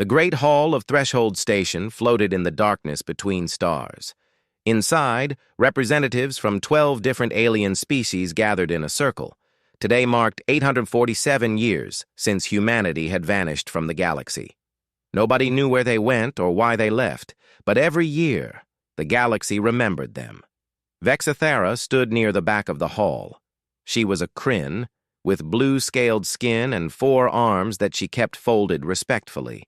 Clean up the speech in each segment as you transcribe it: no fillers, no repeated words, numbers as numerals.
The great hall of Threshold Station floated in the darkness between stars. Inside, representatives from 12 different alien species gathered in a circle. Today marked 847 years since humanity had vanished from the galaxy. Nobody knew where they went or why they left, but every year, the galaxy remembered them. Vexithara stood near the back of the hall. She was a Kryn, with blue-scaled skin and 4 arms that she kept folded respectfully.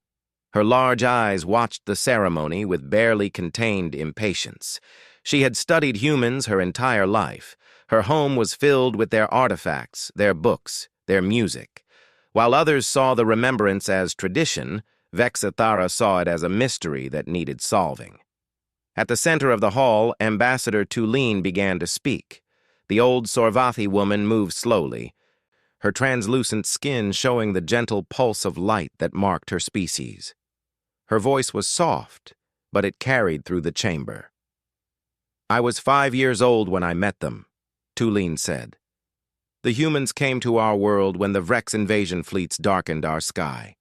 Her large eyes watched the ceremony with barely contained impatience. She had studied humans her entire life. Her home was filled with their artifacts, their books, their music. While others saw the remembrance as tradition, Vexithara saw it as a mystery that needed solving. At the center of the hall, Ambassador Tulin began to speak. The old Sorvathi woman moved slowly, her translucent skin showing the gentle pulse of light that marked her species. Her voice was soft, but it carried through the chamber. "I was 5 years old when I met them," Tulin said. "The humans came to our world when the Vrex invasion fleets darkened our sky.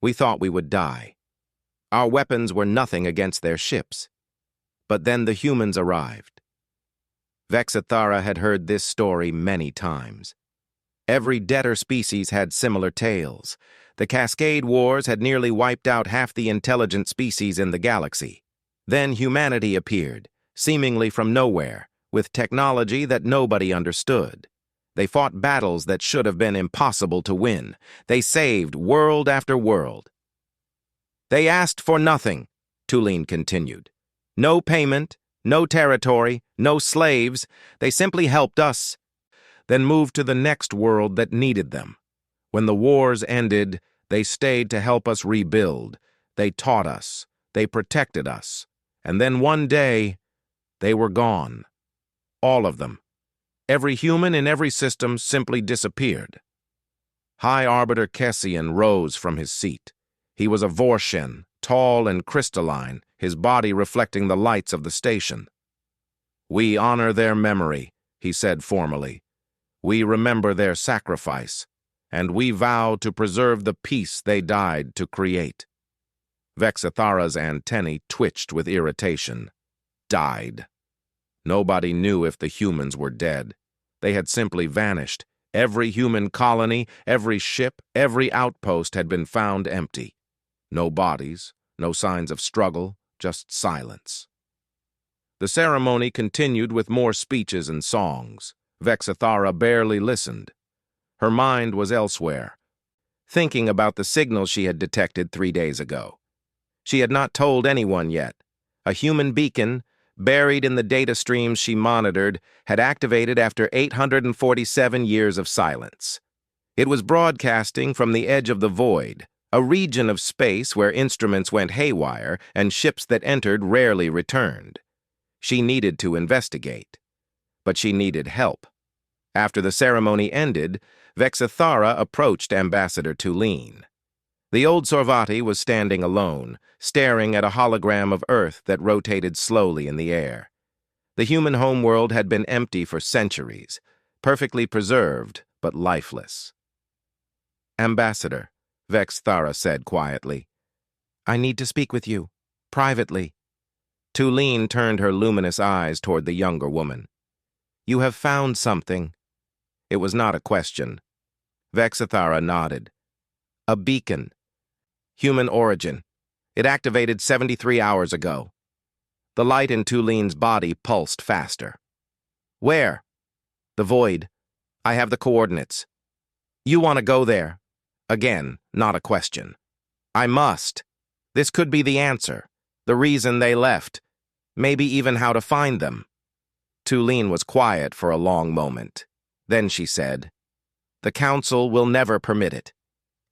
We thought we would die. Our weapons were nothing against their ships. But then the humans arrived." Vexithara had heard this story many times. Every debtor species had similar tales. The Cascade Wars had nearly wiped out half the intelligent species in the galaxy. Then humanity appeared, seemingly from nowhere, with technology that nobody understood. They fought battles that should have been impossible to win. They saved world after world. "They asked for nothing," Tulin continued. "No payment, no territory, no slaves. They simply helped us, then moved to the next world that needed them. When the wars ended, they stayed to help us rebuild. They taught us. They protected us. And then one day, they were gone. All of them. Every human in every system simply disappeared." High Arbiter Kessian rose from his seat. He was a Vorshen, tall and crystalline, his body reflecting the lights of the station. "We honor their memory," he said formally. "We remember their sacrifice, and we vow to preserve the peace they died to create." Vexithara's antennae twitched with irritation. Died. Nobody knew if the humans were dead. They had simply vanished. Every human colony, every ship, every outpost had been found empty. No bodies, no signs of struggle, just silence. The ceremony continued with more speeches and songs. Vexithara barely listened. Her mind was elsewhere, thinking about the signal she had detected 3 days ago. She had not told anyone yet. A human beacon, buried in the data streams she monitored, had activated after 847 years of silence. It was broadcasting from the edge of the void, a region of space where instruments went haywire and ships that entered rarely returned. She needed to investigate, but she needed help. After the ceremony ended, Vexithara approached Ambassador Tulin. The old Sorvati was standing alone, staring at a hologram of Earth that rotated slowly in the air. The human homeworld had been empty for centuries, perfectly preserved but lifeless. "Ambassador," Vexithara said quietly, "I need to speak with you, privately." Tulin turned her luminous eyes toward the younger woman. "You have found something." It was not a question. Vexithara nodded. "A beacon. Human origin. It activated 73 hours ago." The light in Tulin's body pulsed faster. "Where?" "The void. I have the coordinates." "You want to go there?" Again, not a question. "I must. This could be the answer, the reason they left, maybe even how to find them." Tulin was quiet for a long moment. Then she said, "The Council will never permit it.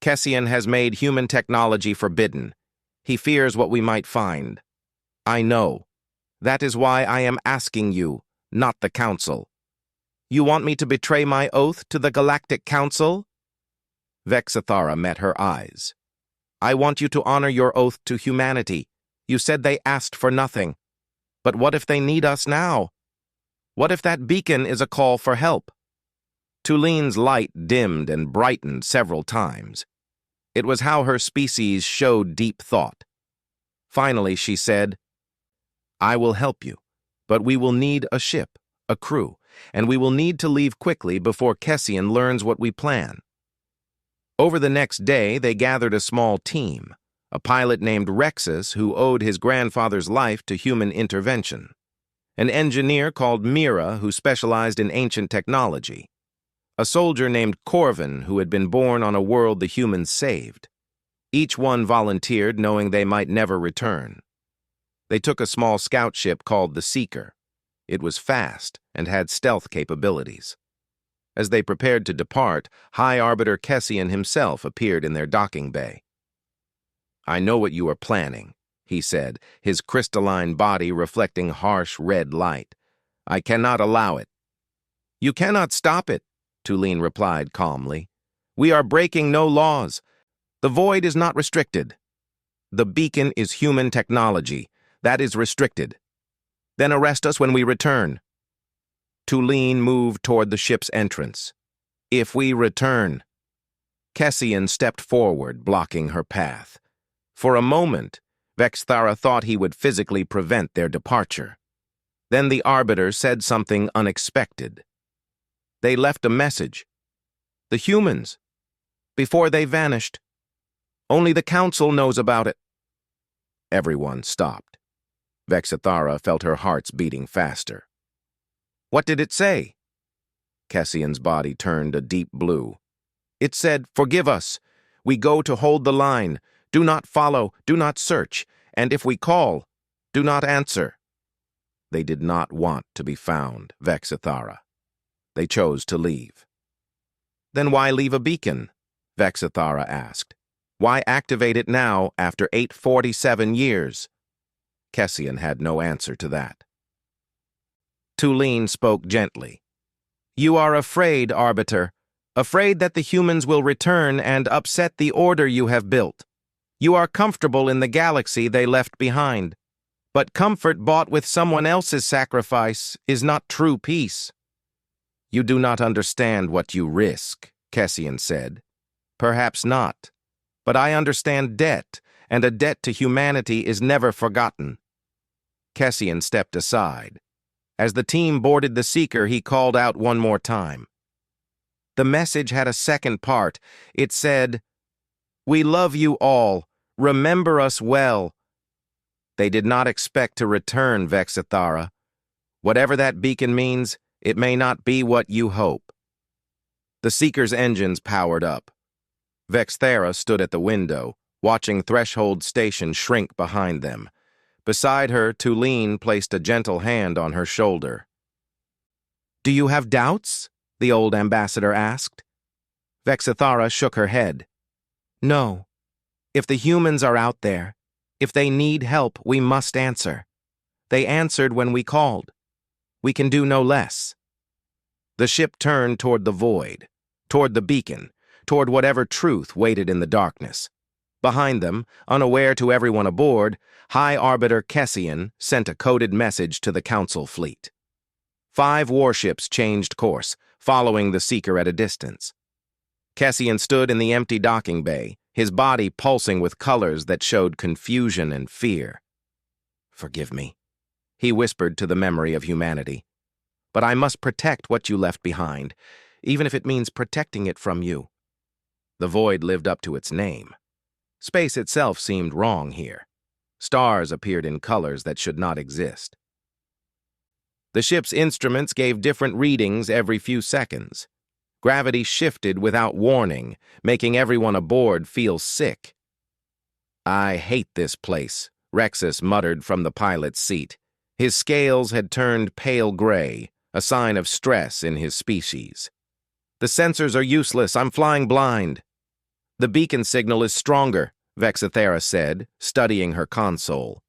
Kessian has made human technology forbidden. He fears what we might find. I know. That is why I am asking you, not the Council." "You want me to betray my oath to the Galactic Council?" Vexithara met her eyes. "I want you to honor your oath to humanity. You said they asked for nothing. But what if they need us now? What if that beacon is a call for help?" Tulin's light dimmed and brightened several times. It was how her species showed deep thought. Finally, she said, "I will help you, but we will need a ship, a crew, and we will need to leave quickly before Kessian learns what we plan." Over the next day, they gathered a small team, a pilot named Rexus who owed his grandfather's life to human intervention, an engineer called Mira who specialized in ancient technology, a soldier named Corvin who had been born on a world the humans saved. Each one volunteered knowing they might never return. They took a small scout ship called the Seeker. It was fast and had stealth capabilities. As they prepared to depart, High Arbiter Kessian himself appeared in their docking bay. "I know what you are planning," he said, his crystalline body reflecting harsh red light. "I cannot allow it." "You cannot stop it," Tulin replied calmly. "We are breaking no laws. The void is not restricted. The beacon is human technology. That is restricted. Then arrest us when we return." Tulin moved toward the ship's entrance. "If we return." Kessian stepped forward, blocking her path. For a moment, Vexthara thought he would physically prevent their departure. Then the Arbiter said something unexpected. "They left a message. The humans. Before they vanished. Only the Council knows about it." Everyone stopped. Vexthara felt her heart's beating faster. "What did it say?" Kessian's body turned a deep blue. "It said, 'Forgive us. We go to hold the line. Do not follow, do not search, and if we call, do not answer.'" They did not want to be found, Vexthara. They chose to leave. "Then why leave a beacon?" Vexthara asked. "Why activate it now after 847 years? Kessian had no answer to that. Tulin spoke gently. "You are afraid, Arbiter, afraid that the humans will return and upset the order you have built. You are comfortable in the galaxy they left behind. But comfort bought with someone else's sacrifice is not true peace." "You do not understand what you risk," Kessian said. "Perhaps not. But I understand debt, and a debt to humanity is never forgotten." Kessian stepped aside. As the team boarded the Seeker, he called out one more time. The message had a second part. It said, "We love you all. Remember us well." They did not expect to return, Vexthara. Whatever that beacon means, it may not be what you hope. The Seeker's engines powered up. Vexthara stood at the window, watching Threshold Station shrink behind them. Beside her, Tulin placed a gentle hand on her shoulder. "Do you have doubts?" the old ambassador asked. Vexthara shook her head. "No. If the humans are out there, if they need help, we must answer. They answered when we called. We can do no less." The ship turned toward the void, toward the beacon, toward whatever truth waited in the darkness. Behind them, unaware to everyone aboard, High Arbiter Kessian sent a coded message to the Council fleet. 5 warships changed course, following the Seeker at a distance. Kessian stood in the empty docking bay, his body pulsing with colors that showed confusion and fear. "Forgive me," he whispered to the memory of humanity. "But I must protect what you left behind, even if it means protecting it from you." The void lived up to its name. Space itself seemed wrong here. Stars appeared in colors that should not exist. The ship's instruments gave different readings every few seconds. Gravity shifted without warning, making everyone aboard feel sick. "I hate this place," Rexus muttered from the pilot's seat. His scales had turned pale gray, a sign of stress in his species. "The sensors are useless. I'm flying blind." "The beacon signal is stronger," Vexthara said, studying her console.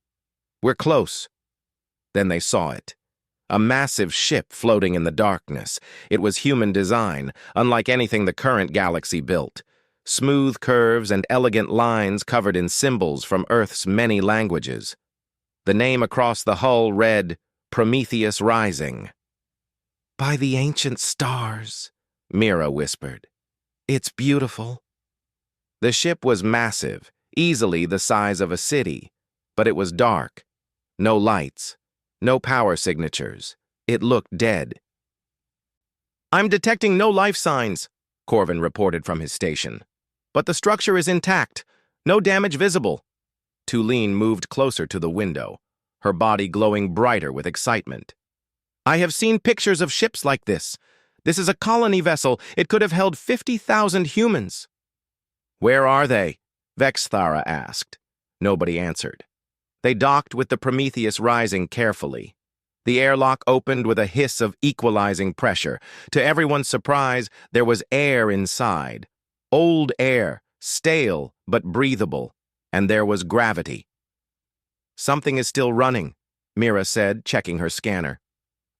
"We're close." Then they saw it. A massive ship floating in the darkness. It was human design, unlike anything the current galaxy built. Smooth curves and elegant lines covered in symbols from Earth's many languages. The name across the hull read, Prometheus Rising. "By the ancient stars," Mira whispered. "It's beautiful." The ship was massive, easily the size of a city, but it was dark. No lights, no power signatures. It looked dead. "I'm detecting no life signs," Corvin reported from his station. "But the structure is intact. No damage visible." Tulene moved closer to the window, her body glowing brighter with excitement. "I have seen pictures of ships like this. This is a colony vessel. It could have held 50,000 humans." "Where are they?" Vexthara asked. Nobody answered. They docked with the Prometheus rising carefully. The airlock opened with a hiss of equalizing pressure. To everyone's surprise, there was air inside. Old air, stale but breathable. And there was gravity. "Something is still running," Mira said, checking her scanner.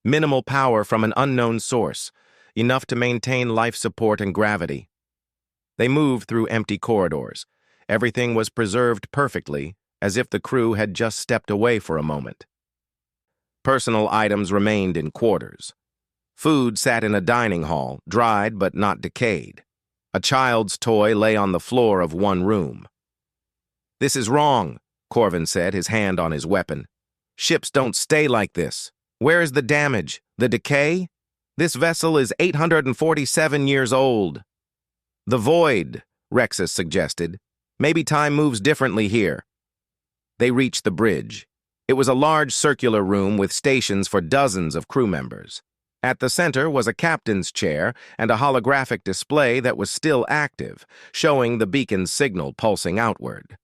"Minimal power from an unknown source, enough to maintain life support and gravity." They moved through empty corridors. Everything was preserved perfectly, as if the crew had just stepped away for a moment. Personal items remained in quarters. Food sat in a dining hall, dried but not decayed. A child's toy lay on the floor of one room. "This is wrong," Corvin said, his hand on his weapon. "Ships don't stay like this. Where is the damage? The decay? This vessel is 847 years old." "The void," Rexus suggested. "Maybe time moves differently here." They reached the bridge. It was a large circular room with stations for dozens of crew members. At the center was a captain's chair and a holographic display that was still active, showing the beacon's signal pulsing outward.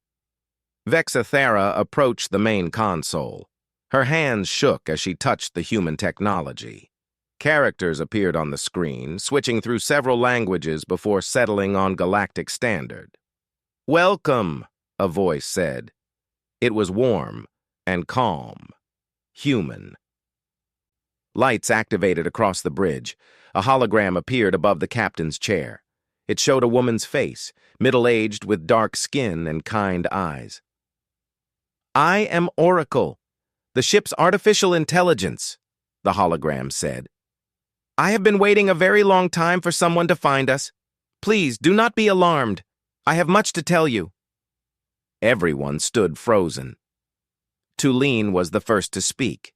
Vexathera approached the main console. Her hands shook as she touched the human technology. Characters appeared on the screen, switching through several languages before settling on Galactic Standard. "Welcome," a voice said. It was warm and calm. Human. Lights activated across the bridge. A hologram appeared above the captain's chair. It showed a woman's face, middle-aged with dark skin and kind eyes. "I am Oracle, the ship's artificial intelligence," the hologram said. "I have been waiting a very long time for someone to find us. Please, do not be alarmed. I have much to tell you." Everyone stood frozen. Tulene was the first to speak.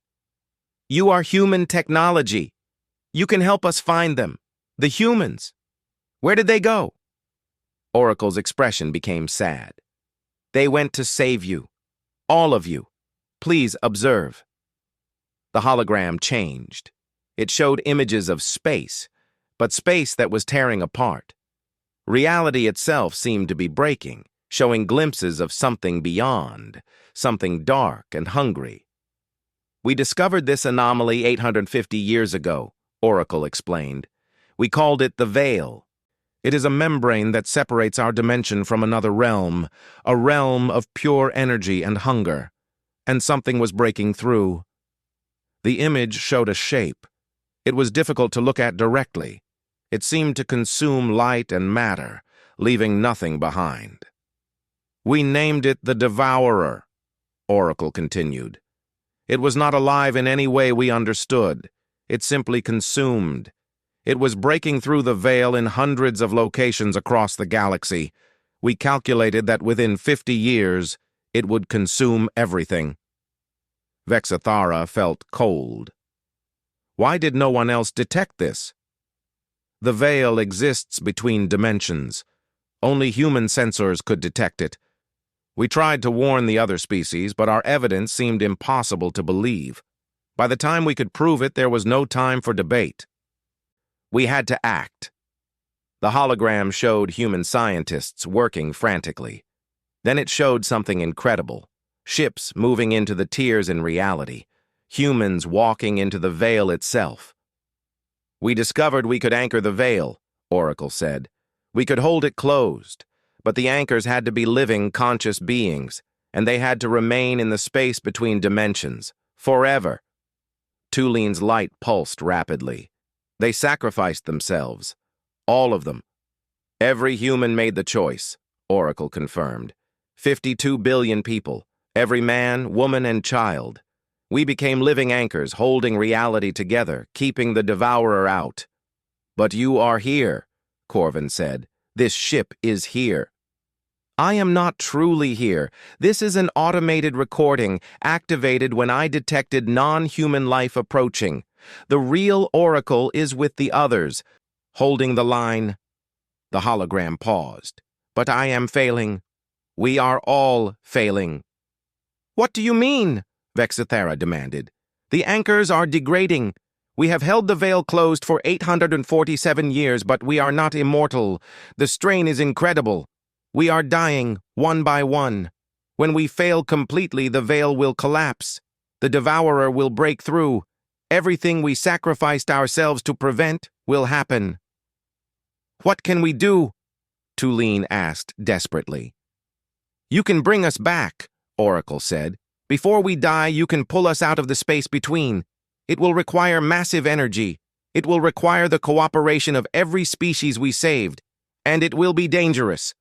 "You are human technology. You can help us find them. The humans. Where did they go?" Oracle's expression became sad. "They went to save you. All of you. Please observe." The hologram changed. It showed images of space, but space that was tearing apart. Reality itself seemed to be breaking, showing glimpses of something beyond, something dark and hungry. "We discovered this anomaly 850 years ago," Oracle explained. "We called it the Veil. It is a membrane that separates our dimension from another realm, a realm of pure energy and hunger. And something was breaking through." The image showed a shape. It was difficult to look at directly. It seemed to consume light and matter, leaving nothing behind. "We named it the Devourer," Oracle continued. "It was not alive in any way we understood. It simply consumed. It was breaking through the veil in hundreds of locations across the galaxy. We calculated that within 50 years, it would consume everything." Vexathara felt cold. Why did no one else detect this? The veil exists between dimensions. Only human sensors could detect it. We tried to warn the other species, but our evidence seemed impossible to believe. By the time we could prove it, there was no time for debate. We had to act. The hologram showed human scientists working frantically. Then it showed something incredible. Ships moving into the tiers in reality. Humans walking into the veil itself. "We discovered we could anchor the veil," Oracle said. "We could hold it closed, but the anchors had to be living, conscious beings, and they had to remain in the space between dimensions, forever." Tuline's light pulsed rapidly. "They sacrificed themselves. All of them. Every human made the choice," Oracle confirmed. 52 billion people, every man, woman, and child. We became living anchors, holding reality together, keeping the Devourer out. "But you are here," Corvin said. "This ship is here." I am not truly here. This is an automated recording, activated when I detected non-human life approaching. The real Oracle is with the others. Holding the line, the hologram paused. But I am failing. We are all failing. What do you mean? Vexithera demanded. The anchors are degrading. We have held the veil closed for 847 years, but we are not immortal. The strain is incredible. We are dying, one by one. When we fail completely, the veil will collapse. The devourer will break through. Everything we sacrificed ourselves to prevent will happen. What can we do? Tulin asked desperately. You can bring us back, Oracle said. Before we die, you can pull us out of the space between. It will require massive energy. It will require the cooperation of every species we saved. And it will be dangerous.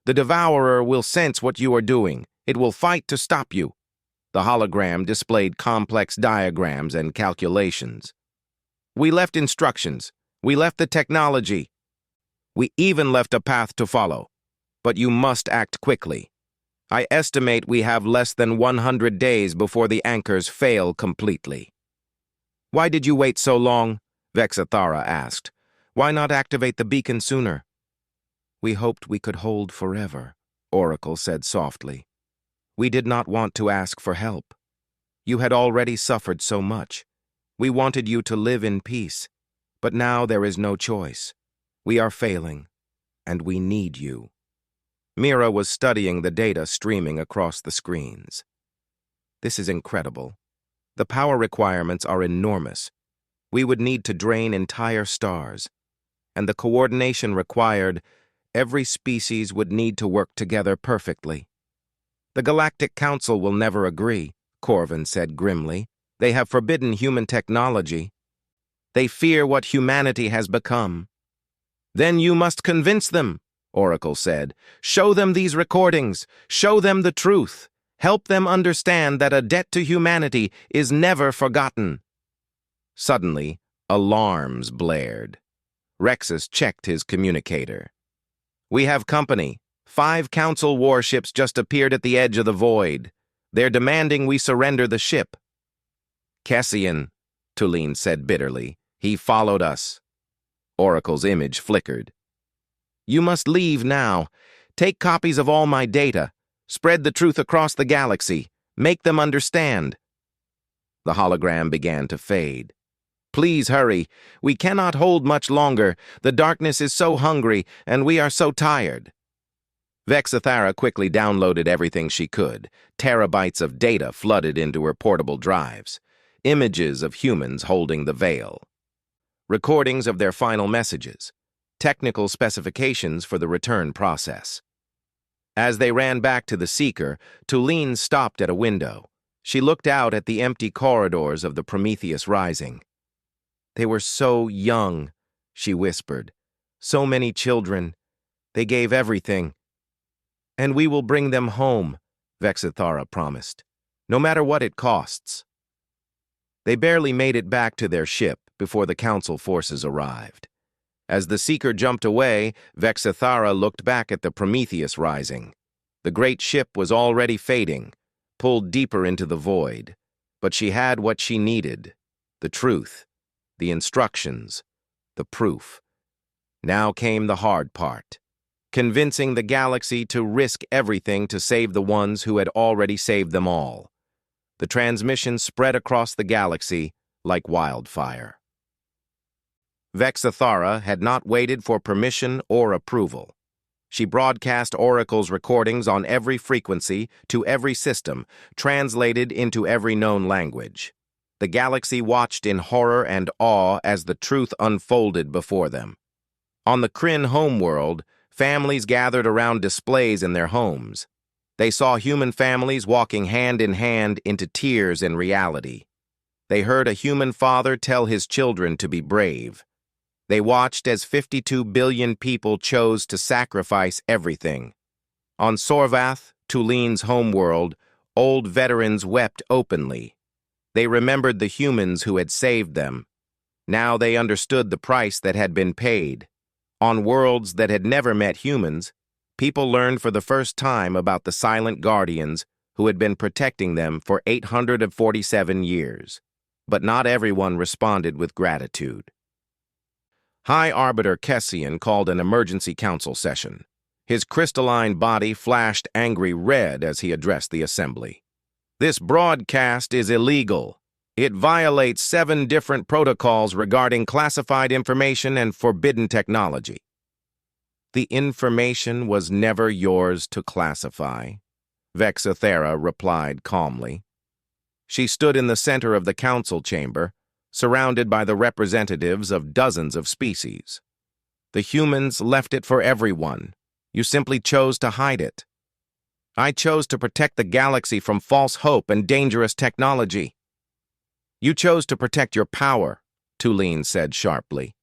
The devourer will sense what you are doing. It will fight to stop you. The hologram displayed complex diagrams and calculations. We left instructions. We left the technology. We even left a path to follow. But you must act quickly. I estimate we have less than 100 days before the anchors fail completely. Why did you wait so long? Vexithara asked. Why not activate the beacon sooner? We hoped we could hold forever, Oracle said softly. We did not want to ask for help. You had already suffered so much. We wanted you to live in peace. But now there is no choice. We are failing, and we need you. Mira was studying the data streaming across the screens. This is incredible. The power requirements are enormous. We would need to drain entire stars. And the coordination required, every species would need to work together perfectly. The Galactic Council will never agree, Corvin said grimly. They have forbidden human technology. They fear what humanity has become. Then you must convince them, Oracle said. Show them these recordings. Show them the truth. Help them understand that a debt to humanity is never forgotten. Suddenly, alarms blared. Rexus checked his communicator. We have company. 5 Council warships just appeared at the edge of the void. They're demanding we surrender the ship. Kessian, Tulin said bitterly. He followed us. Oracle's image flickered. You must leave now. Take copies of all my data. Spread the truth across the galaxy. Make them understand. The hologram began to fade. Please hurry. We cannot hold much longer. The darkness is so hungry, and we are so tired. Vexithara quickly downloaded everything she could. Terabytes of data flooded into her portable drives. Images of humans holding the veil. Recordings of their final messages. Technical specifications for the return process. As they ran back to the Seeker, Tulin stopped at a window. She looked out at the empty corridors of the Prometheus Rising. They were so young, she whispered. So many children. They gave everything. And we will bring them home, Vexithara promised, no matter what it costs. They barely made it back to their ship before the Council forces arrived. As the Seeker jumped away, Vexithara looked back at the Prometheus Rising. The great ship was already fading, pulled deeper into the void. But she had what she needed, the truth, the instructions, the proof. Now came the hard part. Convincing the galaxy to risk everything to save the ones who had already saved them all. The transmission spread across the galaxy like wildfire. Vexithara had not waited for permission or approval. She broadcast Oracle's recordings on every frequency to every system, translated into every known language. The galaxy watched in horror and awe as the truth unfolded before them. On the Kryn homeworld, families gathered around displays in their homes. They saw human families walking hand in hand into tears and reality. They heard a human father tell his children to be brave. They watched as 52 billion people chose to sacrifice everything. On Sorvath, Tulin's homeworld, old veterans wept openly. They remembered the humans who had saved them. Now they understood the price that had been paid. On worlds that had never met humans, people learned for the first time about the silent guardians who had been protecting them for 847 years. But not everyone responded with gratitude. High Arbiter Kessian called an emergency council session. His crystalline body flashed angry red as he addressed the assembly. This broadcast is illegal. It violates 7 different protocols regarding classified information and forbidden technology. The information was never yours to classify, Vexathera replied calmly. She stood in the center of the council chamber, surrounded by the representatives of dozens of species. The humans left it for everyone. You simply chose to hide it. I chose to protect the galaxy from false hope and dangerous technology. You chose to protect your power, Tulane said sharply.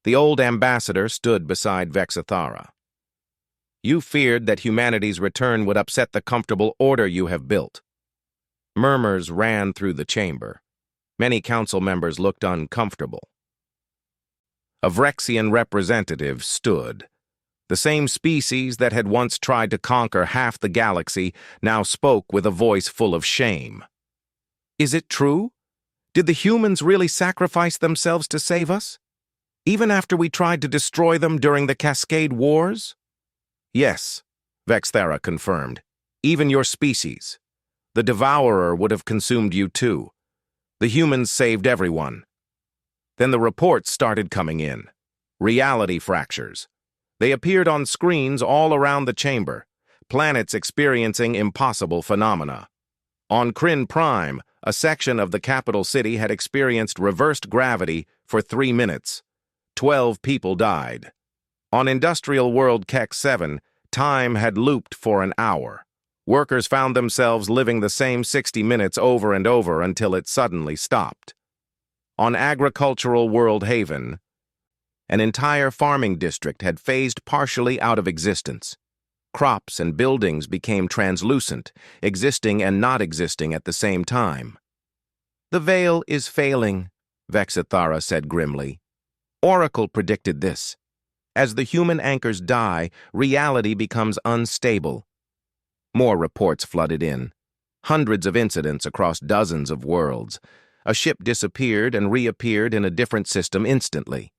The old ambassador stood beside Vexathara. You feared that humanity's return would upset the comfortable order you have built. Murmurs ran through the chamber. Many council members looked uncomfortable. A Vrexian representative stood. The same species that had once tried to conquer half the galaxy now spoke with a voice full of shame. Is it true? Did the humans really sacrifice themselves to save us? Even after we tried to destroy them during the Cascade Wars? Yes, Vexathera confirmed. Even your species. The Devourer would have consumed you too. The humans saved everyone. Then the reports started coming in. Reality fractures. They appeared on screens all around the chamber, planets experiencing impossible phenomena. On Kryn Prime, a section of the capital city had experienced reversed gravity for 3 minutes. 12 people died. On Industrial World Keck 7, time had looped for an hour. Workers found themselves living the same 60 minutes over and over until it suddenly stopped. On Agricultural World Haven, an entire farming district had phased partially out of existence. Crops and buildings became translucent, existing and not existing at the same time. The veil is failing, Vexathara said grimly. Oracle predicted this. As the human anchors die, reality becomes unstable. More reports flooded in. Hundreds of incidents across dozens of worlds. A ship disappeared and reappeared in a different system instantly.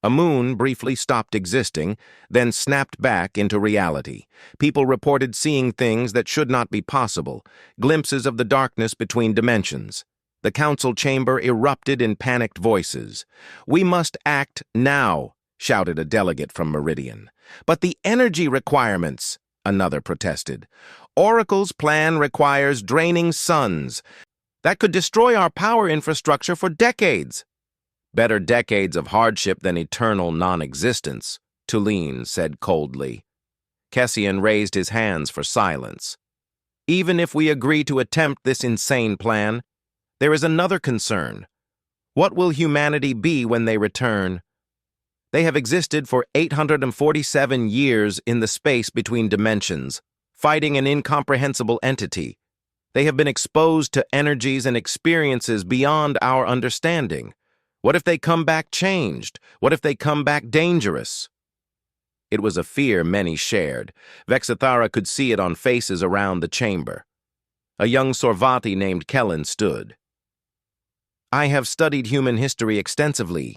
A moon briefly stopped existing, then snapped back into reality. People reported seeing things that should not be possible, glimpses of the darkness between dimensions. The council chamber erupted in panicked voices. "We must act now," shouted a delegate from Meridian. "But the energy requirements," another protested. "Oracle's plan requires draining suns. That could destroy our power infrastructure for decades." "Better decades of hardship than eternal non-existence," Tulane said coldly. Kessian raised his hands for silence. "Even if we agree to attempt this insane plan, there is another concern. What will humanity be when they return? They have existed for 847 years in the space between dimensions, fighting an incomprehensible entity. They have been exposed to energies and experiences beyond our understanding. What if they come back changed? What if they come back dangerous?" It was a fear many shared. Vexathara could see it on faces around the chamber. A young Sorvati named Kellen stood. "I have studied human history extensively.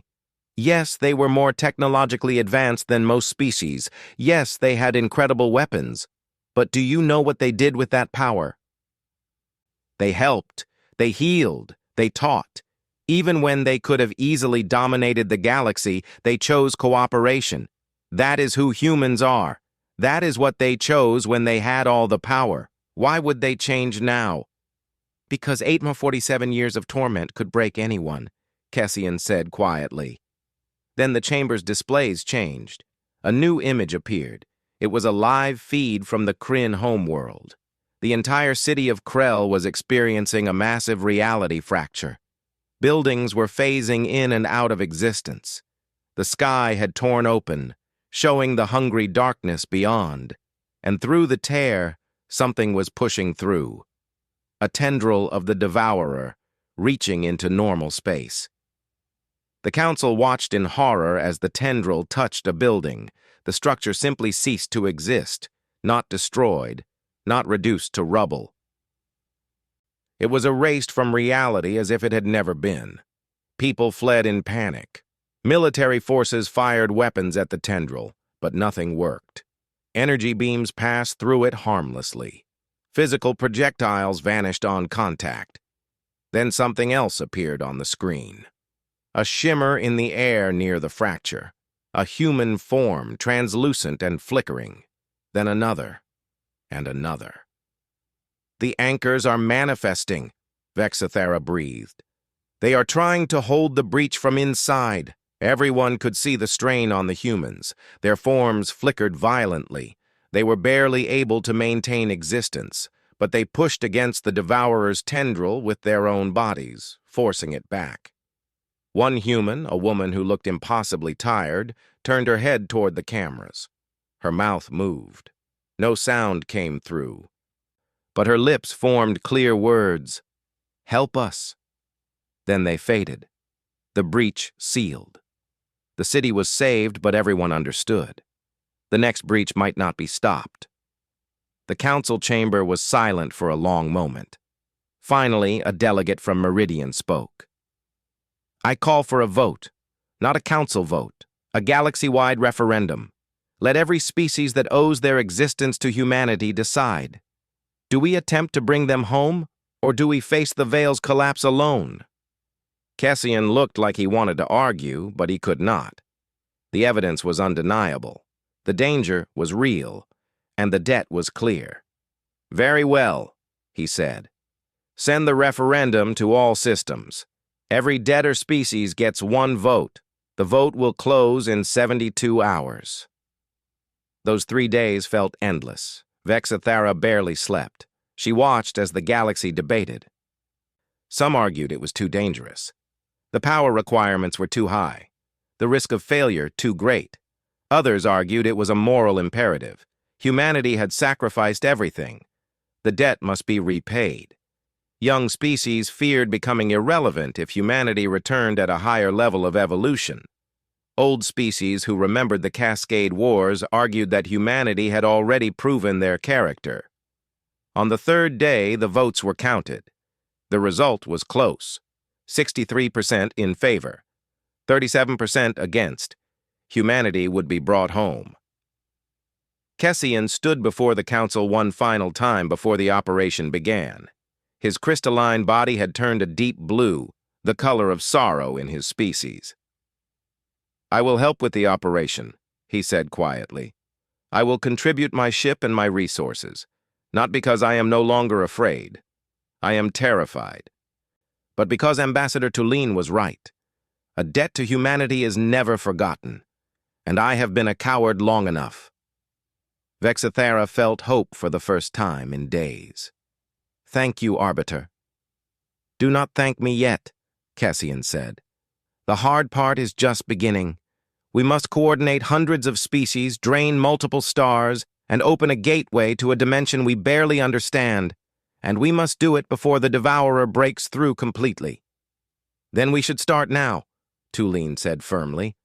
Yes, they were more technologically advanced than most species. Yes, they had incredible weapons. But do you know what they did with that power? They helped, they healed, they taught. Even when they could have easily dominated the galaxy, they chose cooperation. That is who humans are. That is what they chose when they had all the power. Why would they change now?" "Because 847 years of torment could break anyone," Kessian said quietly. Then the chamber's displays changed. A new image appeared. It was a live feed from the Kryn homeworld. The entire city of Krell was experiencing a massive reality fracture. Buildings were phasing in and out of existence. The sky had torn open, showing the hungry darkness beyond. And through the tear, something was pushing through. A tendril of the Devourer, reaching into normal space. The council watched in horror as the tendril touched a building. The structure simply ceased to exist, not destroyed, not reduced to rubble. It was erased from reality as if it had never been. People fled in panic. Military forces fired weapons at the tendril, but nothing worked. Energy beams passed through it harmlessly. Physical projectiles vanished on contact. Then something else appeared on the screen. A shimmer in the air near the fracture. A human form, translucent and flickering. Then another, and another. "The anchors are manifesting," Vexithera breathed. "They are trying to hold the breach from inside." Everyone could see the strain on the humans. Their forms flickered violently. They were barely able to maintain existence, but they pushed against the Devourer's tendril with their own bodies, forcing it back. One human, a woman who looked impossibly tired, turned her head toward the cameras. Her mouth moved. No sound came through. But her lips formed clear words. "Help us." Then they faded. The breach sealed. The city was saved, but everyone understood. The next breach might not be stopped. The council chamber was silent for a long moment. Finally, a delegate from Meridian spoke. "I call for a vote, not a council vote, a galaxy-wide referendum. Let every species that owes their existence to humanity decide. Do we attempt to bring them home, or do we face the Veil's collapse alone?" Cassian looked like he wanted to argue, but he could not. The evidence was undeniable. The danger was real, and the debt was clear. "Very well," he said. "Send the referendum to all systems. Every debtor species gets one vote. The vote will close in 72 hours. Those 3 days felt endless. Vexithera barely slept. She watched as the galaxy debated. Some argued it was too dangerous. The power requirements were too high. The risk of failure too great. Others argued it was a moral imperative. Humanity had sacrificed everything. The debt must be repaid. Young species feared becoming irrelevant if humanity returned at a higher level of evolution. Old species who remembered the Cascade Wars argued that humanity had already proven their character. On the third day, the votes were counted. The result was close. 63% in favor, 37% against. Humanity would be brought home. Cassian stood before the council one final time before the operation began. His crystalline body had turned a deep blue, the color of sorrow in his species. "I will help with the operation," he said quietly. "I will contribute my ship and my resources, not because I am no longer afraid. I am terrified. But because Ambassador Tulin was right. A debt to humanity is never forgotten, and I have been a coward long enough." Vexithera felt hope for the first time in days. "Thank you, Arbiter." "Do not thank me yet," Cassian said. "The hard part is just beginning. We must coordinate hundreds of species, drain multiple stars, and open a gateway to a dimension we barely understand, and we must do it before the Devourer breaks through completely." "Then we should start now," Tulin said firmly.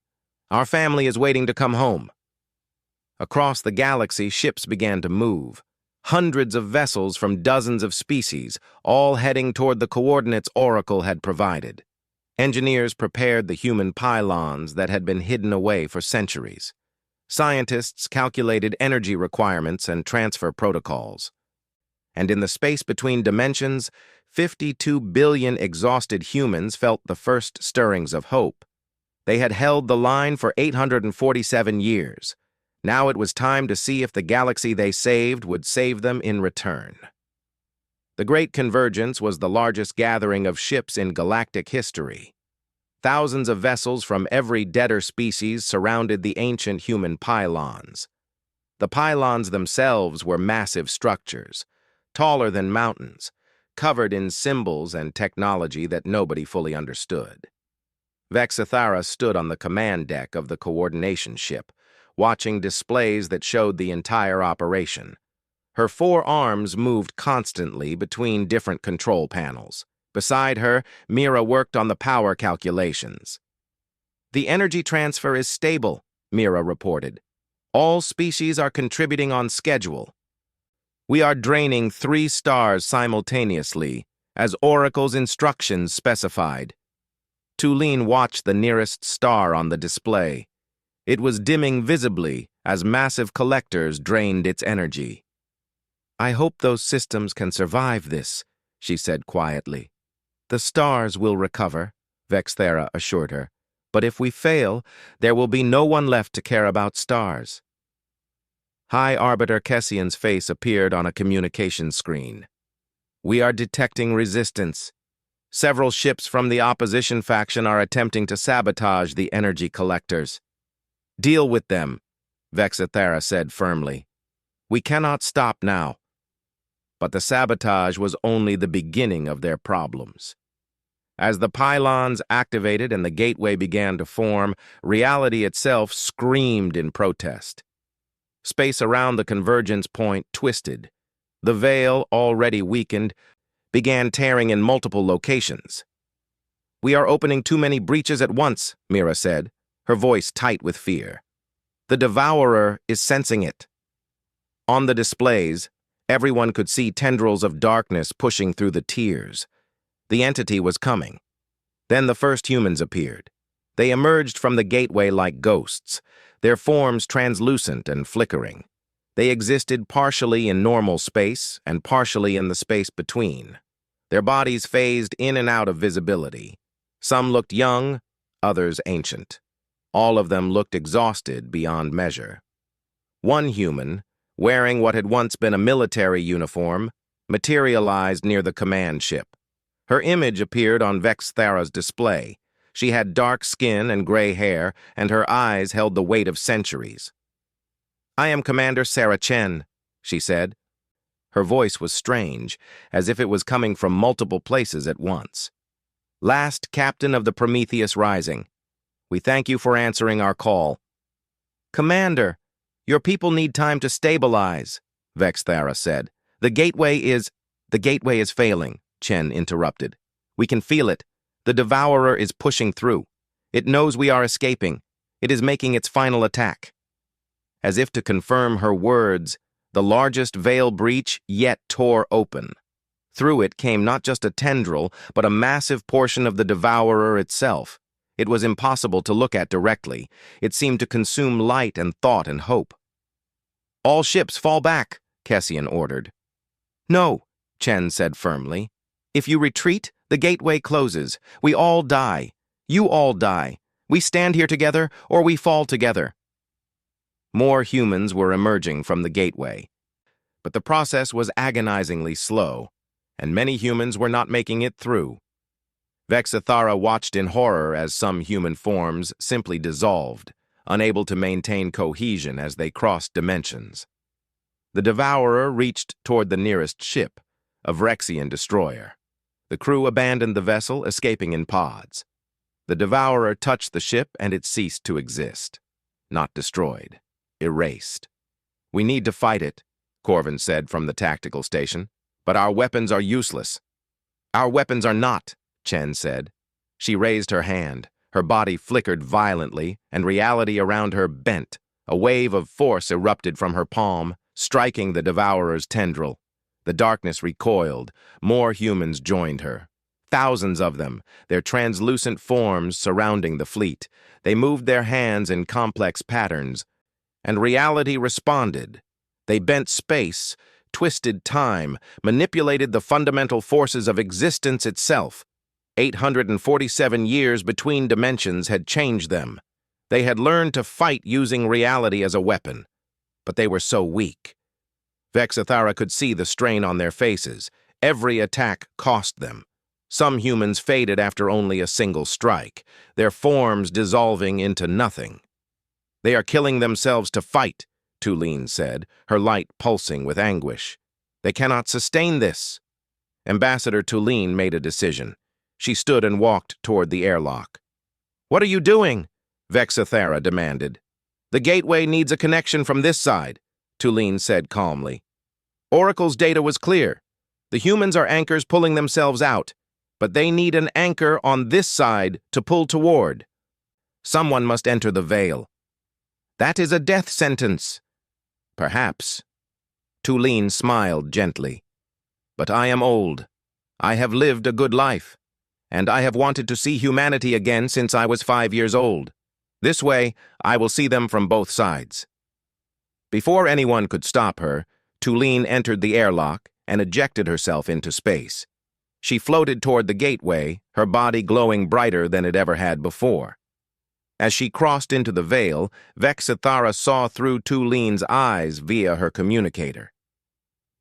"Our family is waiting to come home." Across the galaxy, ships began to move. Hundreds of vessels from dozens of species, all heading toward the coordinates Oracle had provided. Engineers prepared the human pylons that had been hidden away for centuries. Scientists calculated energy requirements and transfer protocols. And in the space between dimensions, 52 billion exhausted humans felt the first stirrings of hope. They had held the line for 847 years. Now it was time to see if the galaxy they saved would save them in return. The Great Convergence was the largest gathering of ships in galactic history. Thousands of vessels from every debtor species surrounded the ancient human pylons. The pylons themselves were massive structures, taller than mountains, covered in symbols and technology that nobody fully understood. Vexithera stood on the command deck of the coordination ship, watching displays that showed the entire operation. Her 4 arms moved constantly between different control panels. Beside her, Mira worked on the power calculations. "The energy transfer is stable," Mira reported. All species are contributing on schedule. We are draining 3 stars simultaneously, as Oracle's instructions specified. Tulin watched the nearest star on the display. It was dimming visibly as massive collectors drained its energy. "I hope those systems can survive this," she said quietly. "The stars will recover," Vexthera assured her. "But if we fail, there will be no one left to care about stars." High Arbiter Kessian's face appeared on a communication screen. "We are detecting resistance. Several ships from the opposition faction are attempting to sabotage the energy collectors." "Deal with them," Vexthera said firmly. "We cannot stop now." But the sabotage was only the beginning of their problems. As the pylons activated and the gateway began to form, reality itself screamed in protest. Space around the convergence point twisted. The veil, already weakened, began tearing in multiple locations. "We are opening too many breaches at once," Mira said, her voice tight with fear. "The Devourer is sensing it." On the displays, everyone could see tendrils of darkness pushing through the tiers. The entity was coming. Then the first humans appeared. They emerged from the gateway like ghosts, their forms translucent and flickering. They existed partially in normal space and partially in the space between. Their bodies phased in and out of visibility. Some looked young, others ancient. All of them looked exhausted beyond measure. One human, wearing what had once been a military uniform, materialized near the command ship. Her image appeared on Vexthera's display. She had dark skin and gray hair, and her eyes held the weight of centuries. "I am Commander Sarah Chen," she said. Her voice was strange, as if it was coming from multiple places at once. "Last captain of the Prometheus Rising. We thank you for answering our call." "Commander, your people need time to stabilize," Vexthera said. The gateway is failing," Chen interrupted. "We can feel it. The Devourer is pushing through. It knows we are escaping. It is making its final attack." As if to confirm her words, the largest veil breach yet tore open. Through it came not just a tendril, but a massive portion of the Devourer itself. It was impossible to look at directly. It seemed to consume light and thought and hope. "All ships fall back," Kessian ordered. "No," Chen said firmly. "If you retreat, the gateway closes. We all die. You all die. We stand here together, or we fall together." More humans were emerging from the gateway. But the process was agonizingly slow, and many humans were not making it through. Vexthera watched in horror as some human forms simply dissolved, unable to maintain cohesion as they crossed dimensions. The Devourer reached toward the nearest ship, a Vrexian destroyer. The crew abandoned the vessel, escaping in pods. The Devourer touched the ship and it ceased to exist. Not destroyed. Erased. "We need to fight it," Corvin said from the tactical station. "But our weapons are useless." "Our weapons are not," Chen said. She raised her hand. Her body flickered violently, and reality around her bent. A wave of force erupted from her palm, striking the Devourer's tendril. The darkness recoiled. More humans joined her. Thousands of them, their translucent forms surrounding the fleet. They moved their hands in complex patterns, and reality responded. They bent space, twisted time, manipulated the fundamental forces of existence itself. 847 years between dimensions had changed them. They had learned to fight using reality as a weapon, but they were so weak. Vexthera could see the strain on their faces. Every attack cost them. Some humans faded after only a single strike, their forms dissolving into nothing. "They are killing themselves to fight," Tulin said, her light pulsing with anguish. "They cannot sustain this." Ambassador Tulin made a decision. She stood and walked toward the airlock. "What are you doing?" Vexthera demanded. "The gateway needs a connection from this side," Tulin said calmly. "Oracle's data was clear. The humans are anchors pulling themselves out, but they need an anchor on this side to pull toward. Someone must enter the veil." That is a death sentence. Perhaps. Tulin smiled gently. But I am old. I have lived a good life, and I have wanted to see humanity again since I was 5 years old. This way, I will see them from both sides. Before anyone could stop her, Tulin entered the airlock and ejected herself into space. She floated toward the gateway, her body glowing brighter than it ever had before. As she crossed into the veil, Vexithara saw through Tulin's eyes via her communicator.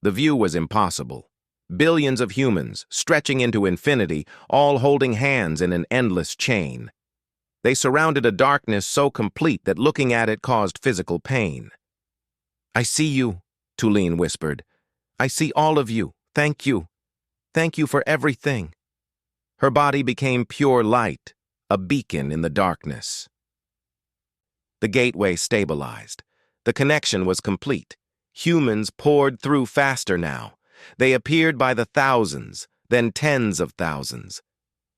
The view was impossible. Billions of humans, stretching into infinity, all holding hands in an endless chain. They surrounded a darkness so complete that looking at it caused physical pain. "I see you," Tulin whispered. "I see all of you. Thank you. Thank you for everything." Her body became pure light, a beacon in the darkness. The gateway stabilized. The connection was complete. Humans poured through faster now. They appeared by the thousands, then tens of thousands.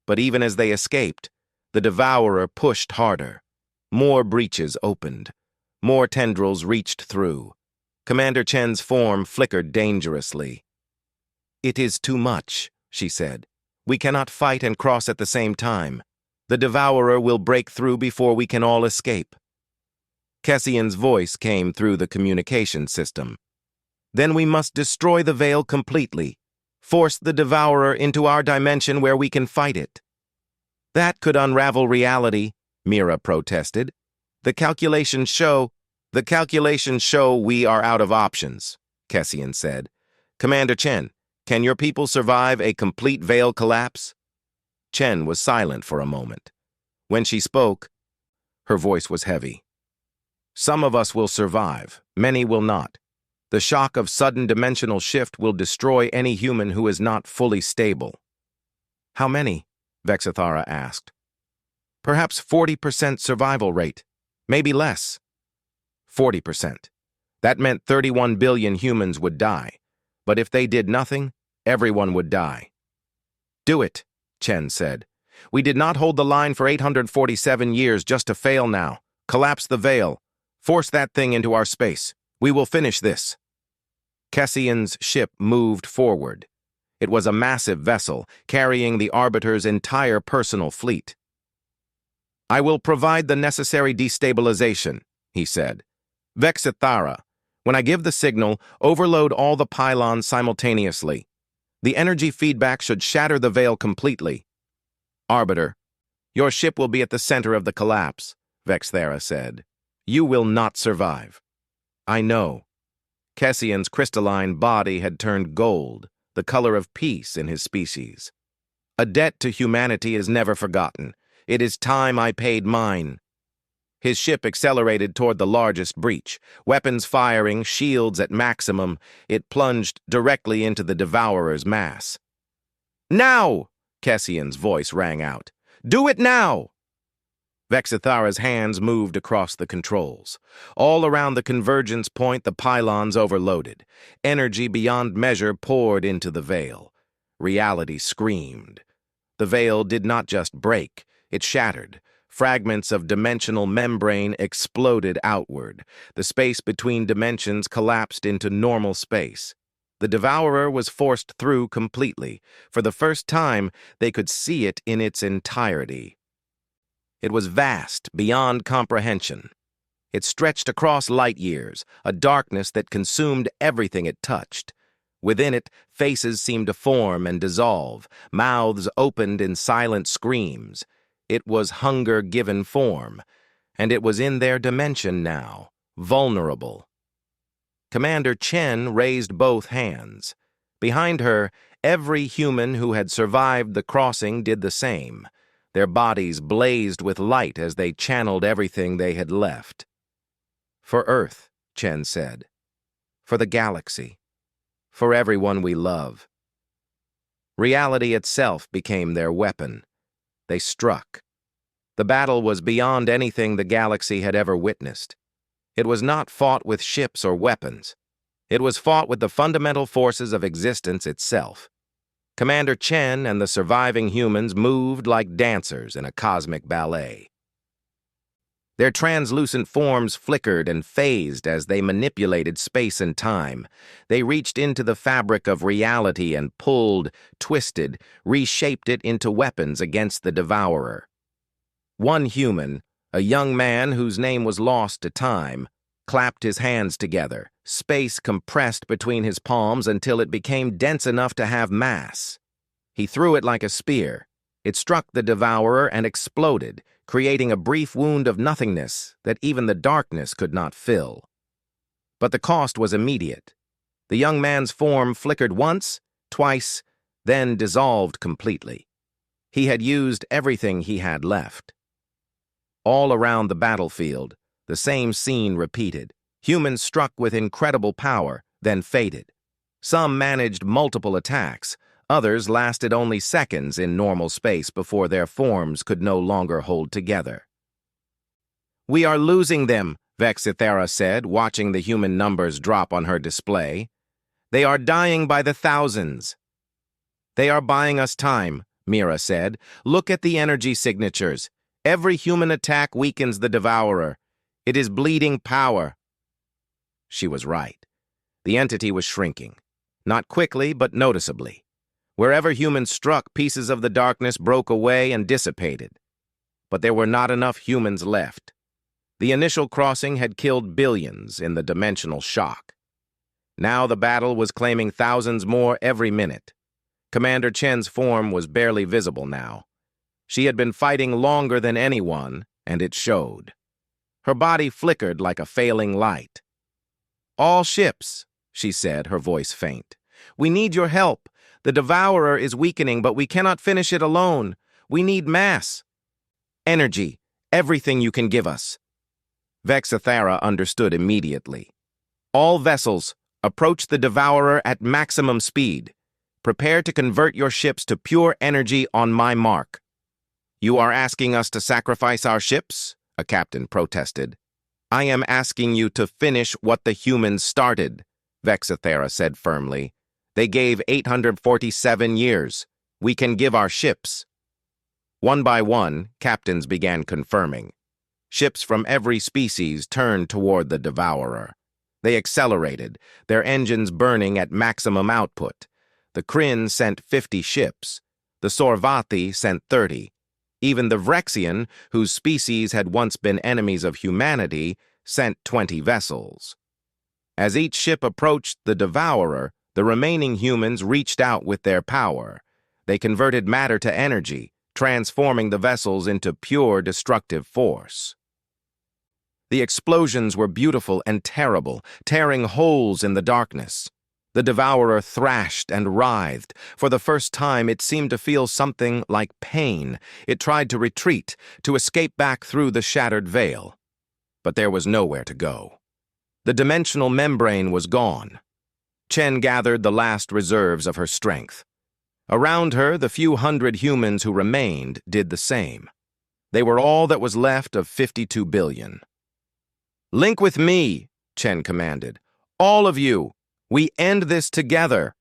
But even as they escaped, the devourer pushed harder. More breaches opened. More tendrils reached through. Commander Chen's form flickered dangerously. "It is too much," she said. "We cannot fight and cross at the same time. The devourer will break through before we can all escape." Cassian's voice came through the communication system. "Then we must destroy the veil completely. Force the devourer into our dimension where we can fight it." "That could unravel reality," Mira protested. The calculations show we are out of options," Cassian said. "Commander Chen, can your people survive a complete veil collapse?" Chen was silent for a moment. When she spoke, her voice was heavy. "Some of us will survive, many will not. The shock of sudden dimensional shift will destroy any human who is not fully stable." "How many?" Vexithara asked. "Perhaps 40% survival rate, maybe less." 40%. That meant 31 billion humans would die. But if they did nothing, everyone would die. "Do it," Chen said. "We did not hold the line for 847 years just to fail now. Collapse the veil. Force that thing into our space. We will finish this." Cassian's ship moved forward. It was a massive vessel, carrying the Arbiter's entire personal fleet. "I will provide the necessary destabilization," he said. "Vexithara, when I give the signal, overload all the pylons simultaneously. The energy feedback should shatter the veil completely." "Arbiter, your ship will be at the center of the collapse," Vexithara said. "You will not survive." "I know." Cassian's crystalline body had turned gold, the color of peace in his species. "A debt to humanity is never forgotten. It is time I paid mine." His ship accelerated toward the largest breach. Weapons firing, shields at maximum, it plunged directly into the Devourer's mass. "Now!" Cassian's voice rang out. "Do it now!" Vexithara's hands moved across the controls. All around the convergence point, the pylons overloaded. Energy beyond measure poured into the veil. Reality screamed. The veil did not just break, it shattered. Fragments of dimensional membrane exploded outward. The space between dimensions collapsed into normal space. The Devourer was forced through completely. For the first time, they could see it in its entirety. It was vast, beyond comprehension. It stretched across light years, a darkness that consumed everything it touched. Within it, faces seemed to form and dissolve, mouths opened in silent screams. It was hunger given form, and it was in their dimension now, vulnerable. Commander Chen raised both hands. Behind her, every human who had survived the crossing did the same. Their bodies blazed with light as they channeled everything they had left. "For Earth," Chen said. "For the galaxy. For everyone we love." Reality itself became their weapon. They struck. The battle was beyond anything the galaxy had ever witnessed. It was not fought with ships or weapons. It was fought with the fundamental forces of existence itself. Commander Chen and the surviving humans moved like dancers in a cosmic ballet. Their translucent forms flickered and phased as they manipulated space and time. They reached into the fabric of reality and pulled, twisted, reshaped it into weapons against the devourer. One human, a young man whose name was lost to time, clapped his hands together, space compressed between his palms until it became dense enough to have mass. He threw it like a spear. It struck the devourer and exploded, creating a brief wound of nothingness that even the darkness could not fill. But the cost was immediate. The young man's form flickered once, twice, then dissolved completely. He had used everything he had left. All around the battlefield, the same scene repeated. Humans struck with incredible power, then faded. Some managed multiple attacks. Others lasted only seconds in normal space before their forms could no longer hold together. "We are losing them," Vexithera said, watching the human numbers drop on her display. "They are dying by the thousands." "They are buying us time," Mira said. "Look at the energy signatures. Every human attack weakens the devourer. It is bleeding power." She was right. The entity was shrinking. Not quickly, but noticeably. Wherever humans struck, pieces of the darkness broke away and dissipated. But there were not enough humans left. The initial crossing had killed billions in the dimensional shock. Now the battle was claiming thousands more every minute. Commander Chen's form was barely visible now. She had been fighting longer than anyone, and it showed. Her body flickered like a failing light. "All ships," she said, her voice faint. "We need your help. The devourer is weakening, but we cannot finish it alone. We need mass. Energy, everything you can give us." Vexithera understood immediately. "All vessels, approach the devourer at maximum speed. Prepare to convert your ships to pure energy on my mark." "You are asking us to sacrifice our ships?" a captain protested. "I am asking you to finish what the humans started," Vexithera said firmly. "They gave 847 years. We can give our ships." One by one, captains began confirming. Ships from every species turned toward the devourer. They accelerated, their engines burning at maximum output. The Kryn sent 50 ships. The Sorvathi sent 30. Even the Vrexian, whose species had once been enemies of humanity, sent 20 vessels. As each ship approached the devourer, the remaining humans reached out with their power. They converted matter to energy, transforming the vessels into pure destructive force. The explosions were beautiful and terrible, tearing holes in the darkness. The devourer thrashed and writhed. For the first time, it seemed to feel something like pain. It tried to retreat, to escape back through the shattered veil. But there was nowhere to go. The dimensional membrane was gone. Chen gathered the last reserves of her strength. Around her, the few hundred humans who remained did the same. They were all that was left of 52 billion. "Link with me," Chen commanded. "All of you. We end this together."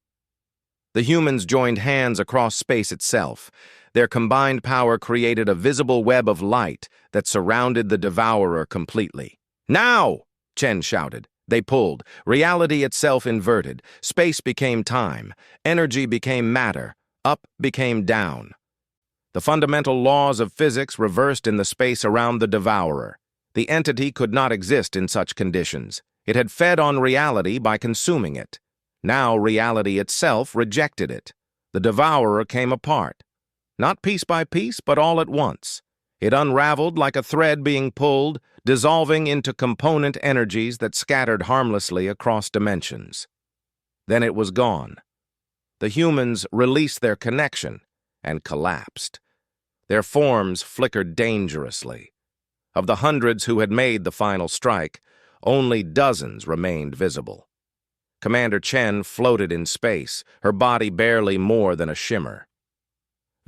The humans joined hands across space itself. Their combined power created a visible web of light that surrounded the devourer completely. "Now!" Chen shouted. They pulled. Reality itself inverted. Space became time. Energy became matter. Up became down. The fundamental laws of physics reversed in the space around the devourer. The entity could not exist in such conditions. It had fed on reality by consuming it. Now reality itself rejected it. The devourer came apart. Not piece by piece, but all at once. It unraveled like a thread being pulled, dissolving into component energies that scattered harmlessly across dimensions. Then it was gone. The humans released their connection and collapsed. Their forms flickered dangerously. Of the hundreds who had made the final strike, only dozens remained visible. Commander Chen floated in space, her body barely more than a shimmer.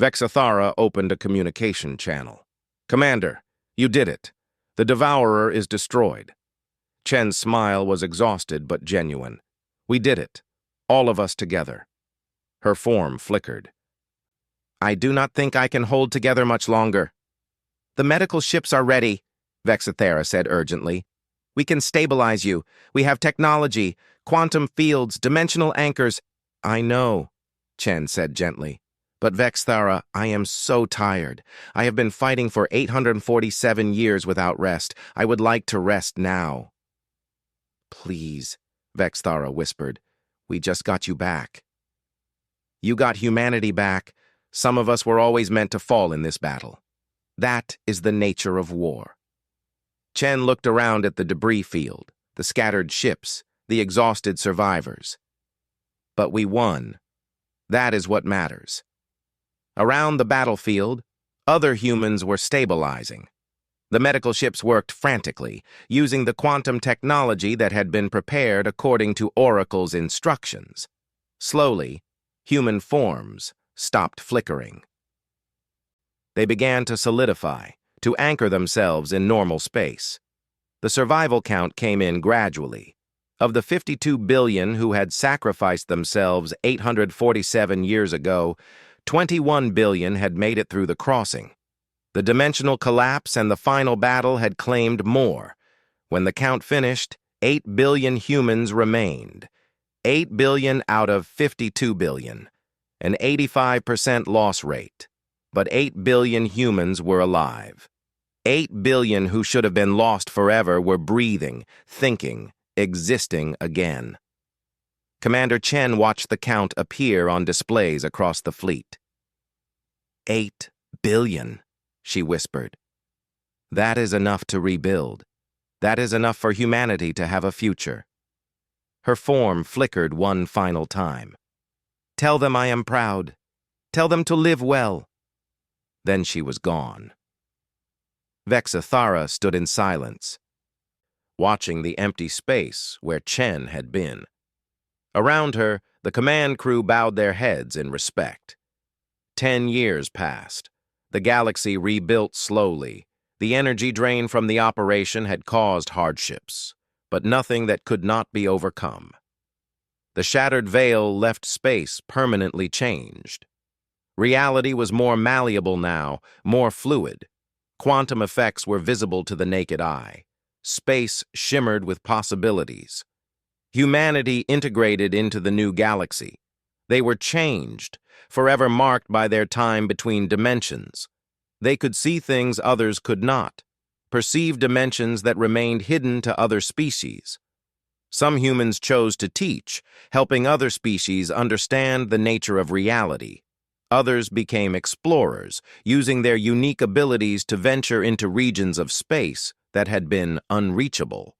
Vexithara opened a communication channel. "Commander, you did it. The devourer is destroyed." Chen's smile was exhausted but genuine. "We did it. All of us together." Her form flickered. "I do not think I can hold together much longer." "The medical ships are ready," Vexathera said urgently. "We can stabilize you. We have technology, quantum fields, dimensional anchors." "I know," Chen said gently. "But Vexathera, I am so tired. I have been fighting for 847 years without rest. I would like to rest now." "Please," Vexathera whispered. "We just got you back." "You got humanity back. Some of us were always meant to fall in this battle. That is the nature of war." Chen looked around at the debris field, the scattered ships, the exhausted survivors. "But we won. That is what matters." Around the battlefield, other humans were stabilizing. The medical ships worked frantically, using the quantum technology that had been prepared according to Oracle's instructions. Slowly, human forms stopped flickering. They began to solidify, to anchor themselves in normal space. The survival count came in gradually. Of the 52 billion who had sacrificed themselves 847 years ago, 21 billion had made it through the crossing. The dimensional collapse and the final battle had claimed more. When the count finished, 8 billion humans remained. 8 billion out of 52 billion. An 85% loss rate. But 8 billion humans were alive. 8 billion who should have been lost forever were breathing, thinking, existing again. Commander Chen watched the count appear on displays across the fleet. 8 billion, she whispered. That is enough to rebuild. That is enough for humanity to have a future. Her form flickered one final time. Tell them I am proud. Tell them to live well. Then she was gone. Vexathera stood in silence, watching the empty space where Chen had been. Around her, the command crew bowed their heads in respect. 10 years passed. The galaxy rebuilt slowly. The energy drain from the operation had caused hardships, but nothing that could not be overcome. The shattered veil left space permanently changed. Reality was more malleable now, more fluid. Quantum effects were visible to the naked eye. Space shimmered with possibilities. Humanity integrated into the new galaxy. They were changed, forever marked by their time between dimensions. They could see things others could not, perceive dimensions that remained hidden to other species. Some humans chose to teach, helping other species understand the nature of reality. Others became explorers, using their unique abilities to venture into regions of space that had been unreachable.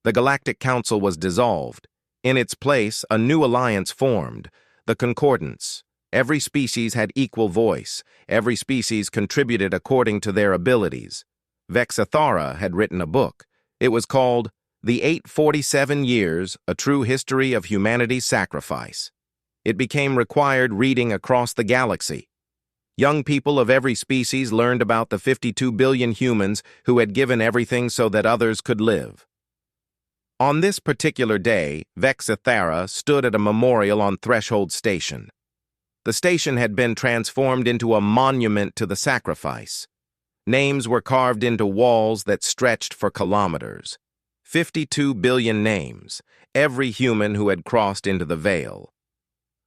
The Galactic Council was dissolved. In its place, a new alliance formed, the Concordance. Every species had equal voice. Every species contributed according to their abilities. Vexathera had written a book. It was called The 847 Years, A True History of Humanity's Sacrifice. It became required reading across the galaxy. Young people of every species learned about the 52 billion humans who had given everything so that others could live. On this particular day, Vexathera stood at a memorial on Threshold Station. The station had been transformed into a monument to the sacrifice. Names were carved into walls that stretched for kilometers. 52 billion names, every human who had crossed into the veil.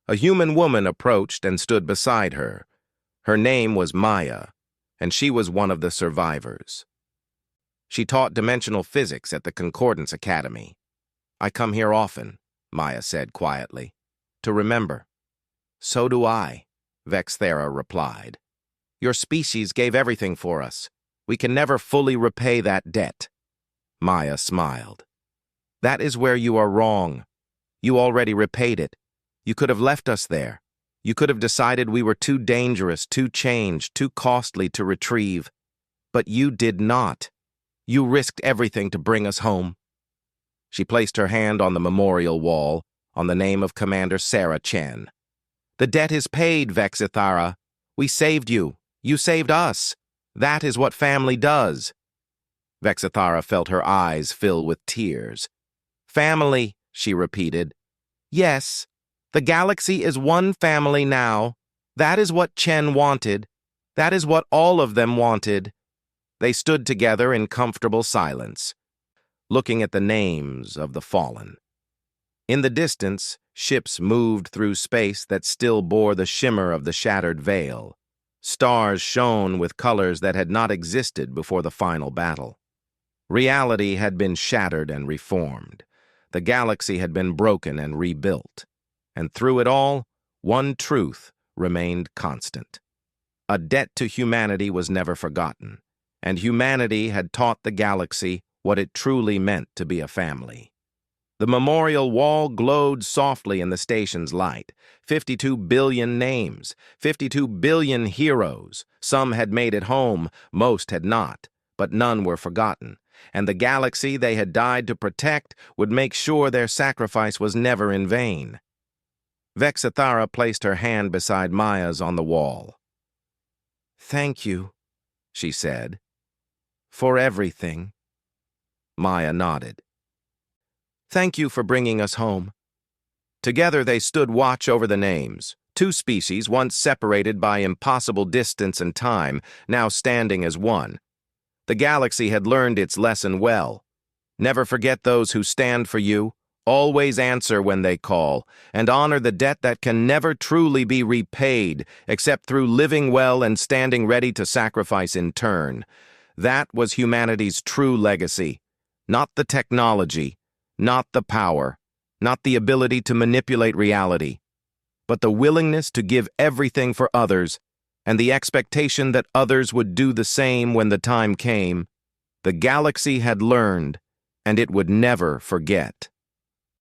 A human woman approached and stood beside her. Her name was Maya, and she was one of the survivors. She taught dimensional physics at the Concordance Academy. "I come here often," Maya said quietly, "to remember." "So do I," Vexathera replied. "Your species gave everything for us. We can never fully repay that debt." Maya smiled. "That is where you are wrong. You already repaid it. You could have left us there. You could have decided we were too dangerous, too changed, too costly to retrieve. But you did not. You risked everything to bring us home." She placed her hand on the memorial wall, on the name of Commander Sarah Chen. "The debt is paid, Vexathera. We saved you. You saved us. That is what family does." Vexathera felt her eyes fill with tears. "Family," she repeated. "Yes, the galaxy is one family now. That is what Chen wanted. That is what all of them wanted." They stood together in comfortable silence, looking at the names of the fallen. In the distance, ships moved through space that still bore the shimmer of the shattered veil. Stars shone with colors that had not existed before the final battle. Reality had been shattered and reformed. The galaxy had been broken and rebuilt. And through it all, one truth remained constant. A debt to humanity was never forgotten, and humanity had taught the galaxy what it truly meant to be a family. The memorial wall glowed softly in the station's light. 52 billion names, 52 billion heroes. Some had made it home, most had not, but none were forgotten. And the galaxy they had died to protect would make sure their sacrifice was never in vain. Vexithara placed her hand beside Maya's on the wall. "Thank you," she said, "for everything." Maya nodded. "Thank you for bringing us home." Together they stood watch over the names, two species once separated by impossible distance and time, now standing as one. The galaxy had learned its lesson well. Never forget those who stand for you, always answer when they call, and honor the debt that can never truly be repaid except through living well and standing ready to sacrifice in turn. That was humanity's true legacy, not the technology, not the power, not the ability to manipulate reality, but the willingness to give everything for others and the expectation that others would do the same when the time came. The galaxy had learned, and it would never forget.